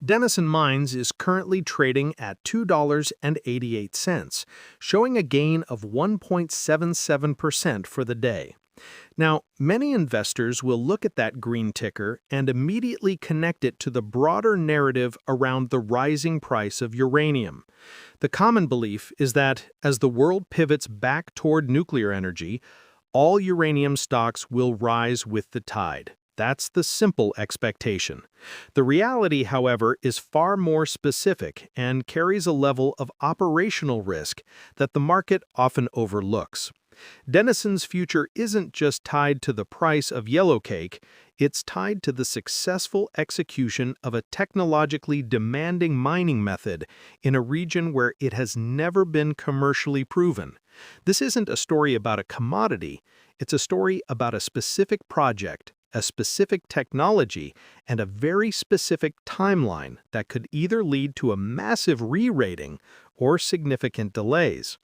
Denison Mines is currently trading at $2.88, showing a gain of 1.77% for the day. Now, many investors will look at that green ticker and immediately connect it to the broader narrative around the rising price of uranium. The common belief is that as the world pivots back toward nuclear energy, all uranium stocks will rise with the tide. That's the simple expectation. The reality, however, is far more specific and carries a level of operational risk that the market often overlooks. Denison's future isn't just tied to the price of yellowcake, it's tied to the successful execution of a technologically demanding mining method in a region where it has never been commercially proven. This isn't a story about a commodity, it's a story about a specific project, a specific technology, and a very specific timeline that could either lead to a massive re-rating or significant delays.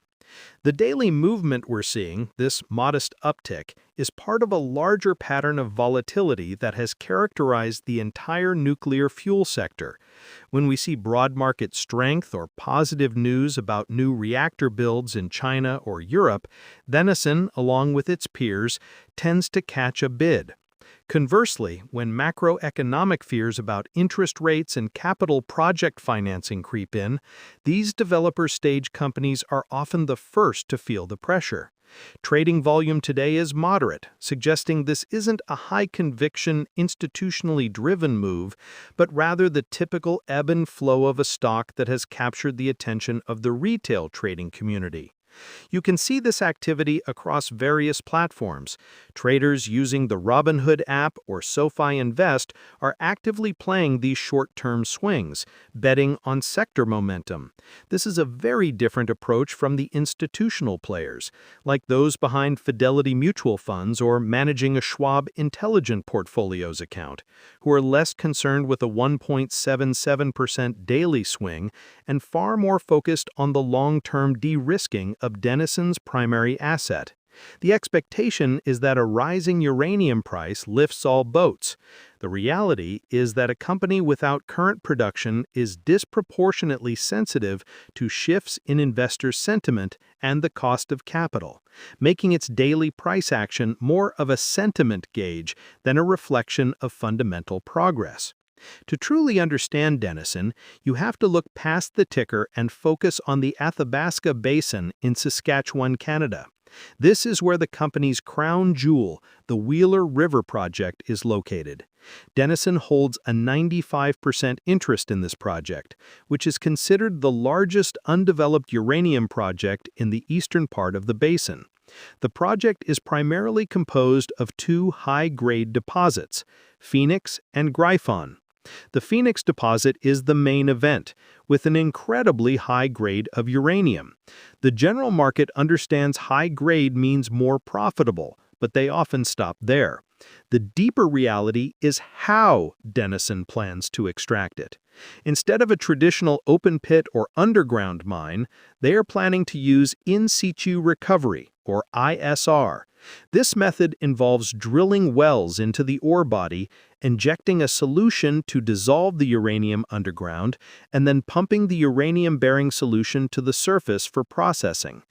The daily movement we're seeing, this modest uptick, is part of a larger pattern of volatility that has characterized the entire nuclear fuel sector. When we see broad market strength or positive news about new reactor builds in China or Europe, Denison, along with its peers, tends to catch a bid. Conversely, when macroeconomic fears about interest rates and capital project financing creep in, these developer-stage companies are often the first to feel the pressure. Trading volume today is moderate, suggesting this isn't a high-conviction, institutionally driven move, but rather the typical ebb and flow of a stock that has captured the attention of the retail trading community. You can see this activity across various platforms. Traders using the Robinhood app or SoFi Invest are actively playing these short-term swings, betting on sector momentum. This is a very different approach from the institutional players, like those behind Fidelity mutual funds or managing a Schwab Intelligent Portfolios account, who are less concerned with a 1.77% daily swing and far more focused on the long-term de-risking of Denison's primary asset. The expectation is that a rising uranium price lifts all boats. The reality is that a company without current production is disproportionately sensitive to shifts in investor sentiment and the cost of capital, making its daily price action more of a sentiment gauge than a reflection of fundamental progress. To truly understand Denison, you have to look past the ticker and focus on the Athabasca Basin in Saskatchewan, Canada. This is where the company's crown jewel, the Wheeler River Project, is located. Denison holds a 95% interest in this project, which is considered the largest undeveloped uranium project in the eastern part of the basin. The project is primarily composed of two high-grade deposits, Phoenix and Gryphon. The Phoenix deposit is the main event, with an incredibly high grade of uranium. The general market understands high grade means more profitable, but they often stop there. The deeper reality is how Denison plans to extract it. Instead of a traditional open pit or underground mine, they are planning to use In-Situ Recovery, or ISR. This method involves drilling wells into the ore body, injecting a solution to dissolve the uranium underground, and then pumping the uranium-bearing solution to the surface for processing.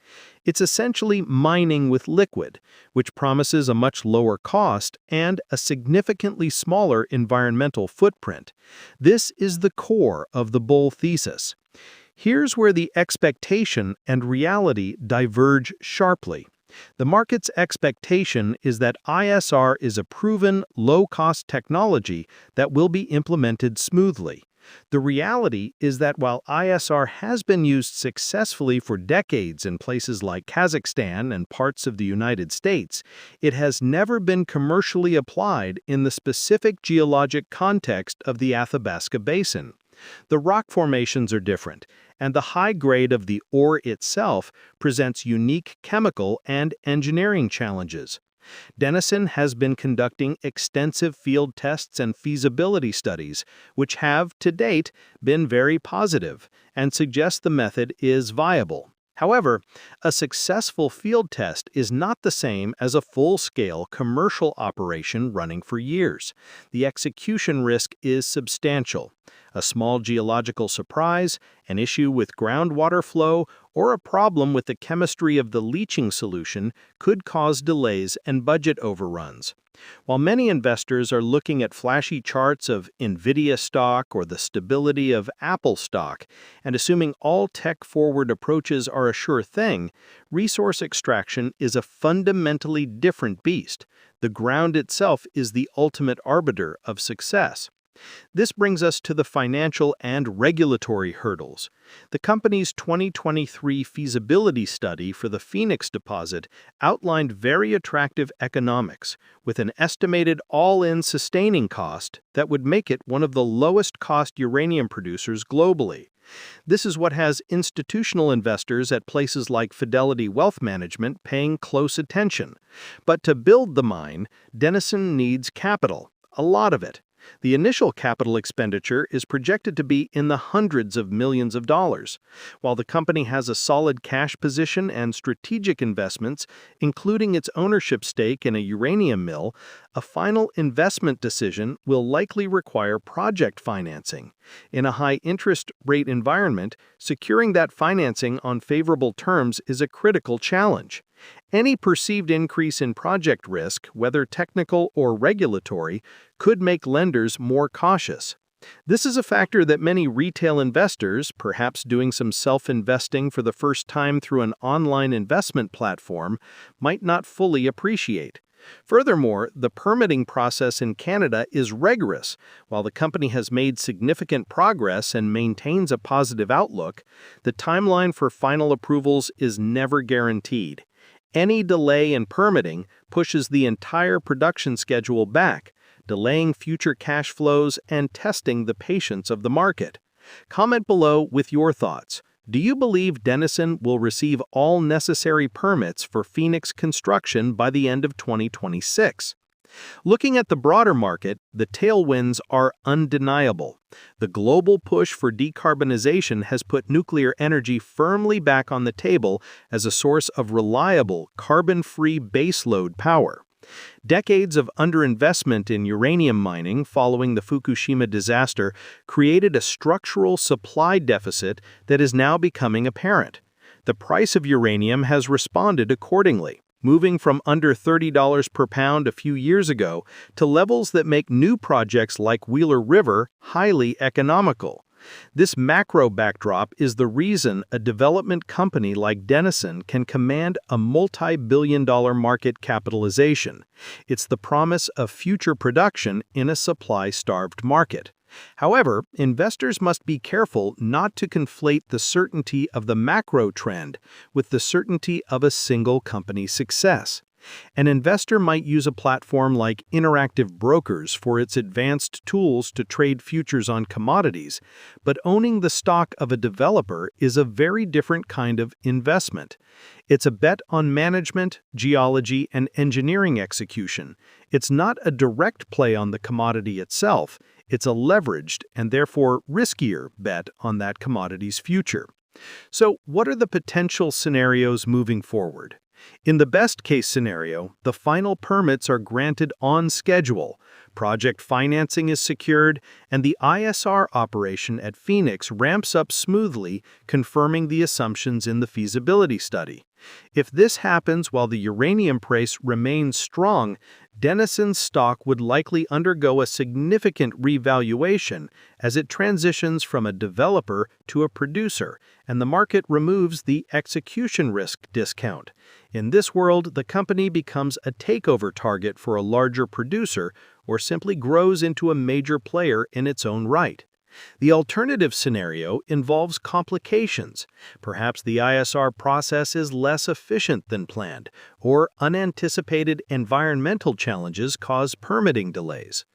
It's essentially mining with liquid, which promises a much lower cost and a significantly smaller environmental footprint. This is the core of the bull thesis. Here's where the expectation and reality diverge sharply. The market's expectation is that ISR is a proven, low-cost technology that will be implemented smoothly. The reality is that while ISR has been used successfully for decades in places like Kazakhstan and parts of the United States, it has never been commercially applied in the specific geologic context of the Athabasca Basin. The rock formations are different, and the high grade of the ore itself presents unique chemical and engineering challenges. Denison has been conducting extensive field tests and feasibility studies, which have, to date, been very positive and suggest the method is viable. However, a successful field test is not the same as a full-scale commercial operation running for years. The execution risk is substantial. A small geological surprise, an issue with groundwater flow, or a problem with the chemistry of the leaching solution could cause delays and budget overruns. While many investors are looking at flashy charts of Nvidia stock or the stability of Apple stock and assuming all tech-forward approaches are a sure thing, resource extraction is a fundamentally different beast. The ground itself is the ultimate arbiter of success. This brings us to the financial and regulatory hurdles. The company's 2023 feasibility study for the Phoenix deposit outlined very attractive economics, with an estimated all-in sustaining cost that would make it one of the lowest-cost uranium producers globally. This is what has institutional investors at places like Fidelity Wealth Management paying close attention. But to build the mine, Denison needs capital, a lot of it. The initial capital expenditure is projected to be in the hundreds of millions of dollars. While the company has a solid cash position and strategic investments, including its ownership stake in a uranium mill, a final investment decision will likely require project financing. In a high-interest rate environment, securing that financing on favorable terms is a critical challenge. Any perceived increase in project risk, whether technical or regulatory, could make lenders more cautious. This is a factor that many retail investors, perhaps doing some self-investing for the first time through an online investment platform, might not fully appreciate. Furthermore, the permitting process in Canada is rigorous. While the company has made significant progress and maintains a positive outlook, the timeline for final approvals is never guaranteed. Any delay in permitting pushes the entire production schedule back, delaying future cash flows and testing the patience of the market. Comment below with your thoughts. Do you believe Denison will receive all necessary permits for Phoenix construction by the end of 2026? Looking at the broader market, the tailwinds are undeniable. The global push for decarbonization has put nuclear energy firmly back on the table as a source of reliable, carbon-free baseload power. Decades of underinvestment in uranium mining following the Fukushima disaster created a structural supply deficit that is now becoming apparent. The price of uranium has responded accordingly, moving from under $30 per pound a few years ago to levels that make new projects like Wheeler River highly economical. This macro backdrop is the reason a development company like Denison can command a multi-billion-dollar market capitalization. It's the promise of future production in a supply-starved market. However, investors must be careful not to conflate the certainty of the macro trend with the certainty of a single company's success. An investor might use a platform like Interactive Brokers for its advanced tools to trade futures on commodities, but owning the stock of a developer is a very different kind of investment. It's a bet on management, geology, and engineering execution. It's not a direct play on the commodity itself. It's a leveraged and therefore riskier bet on that commodity's future. So, what are the potential scenarios moving forward? In the best-case scenario, the final permits are granted on schedule, project financing is secured, and the ISR operation at Phoenix ramps up smoothly, confirming the assumptions in the feasibility study. If this happens while the uranium price remains strong, Denison's stock would likely undergo a significant revaluation as it transitions from a developer to a producer, and the market removes the execution risk discount. In this world, the company becomes a takeover target for a larger producer or simply grows into a major player in its own right. The alternative scenario involves complications. Perhaps the ISR process is less efficient than planned, or unanticipated environmental challenges cause permitting delays.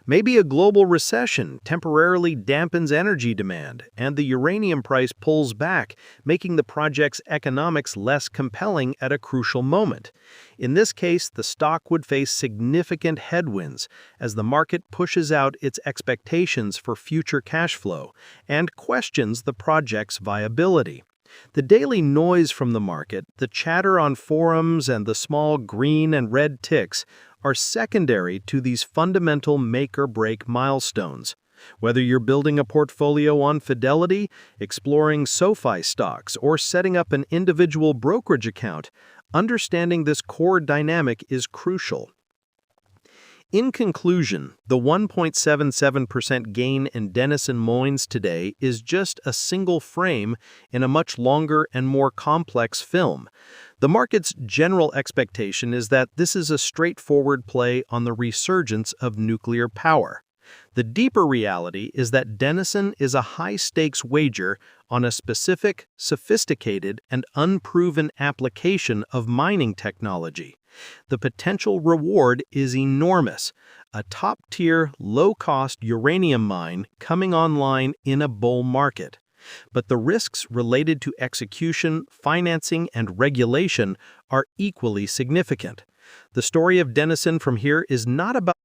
Maybe a global recession temporarily dampens energy demand, and the uranium price pulls back, making the project's economics less compelling at a crucial moment. In this case, the stock would face significant headwinds as the market pushes out its expectations for future cash flow and questions the project's viability. The daily noise from the market, the chatter on forums, and the small green and red ticks are secondary to these fundamental make-or-break milestones. Whether you're building a portfolio on Fidelity, exploring SoFi stocks, or setting up an individual brokerage account, understanding this core dynamic is crucial. In conclusion, the 1.77% gain in Denison Mines today is just a single frame in a much longer and more complex film. The market's general expectation is that this is a straightforward play on the resurgence of nuclear power. The deeper reality is that Denison is a high-stakes wager on a specific, sophisticated, and unproven application of mining technology. The potential reward is enormous, a top-tier, low-cost uranium mine coming online in a bull market. But the risks related to execution, financing, and regulation are equally significant. The story of Denison from here is not about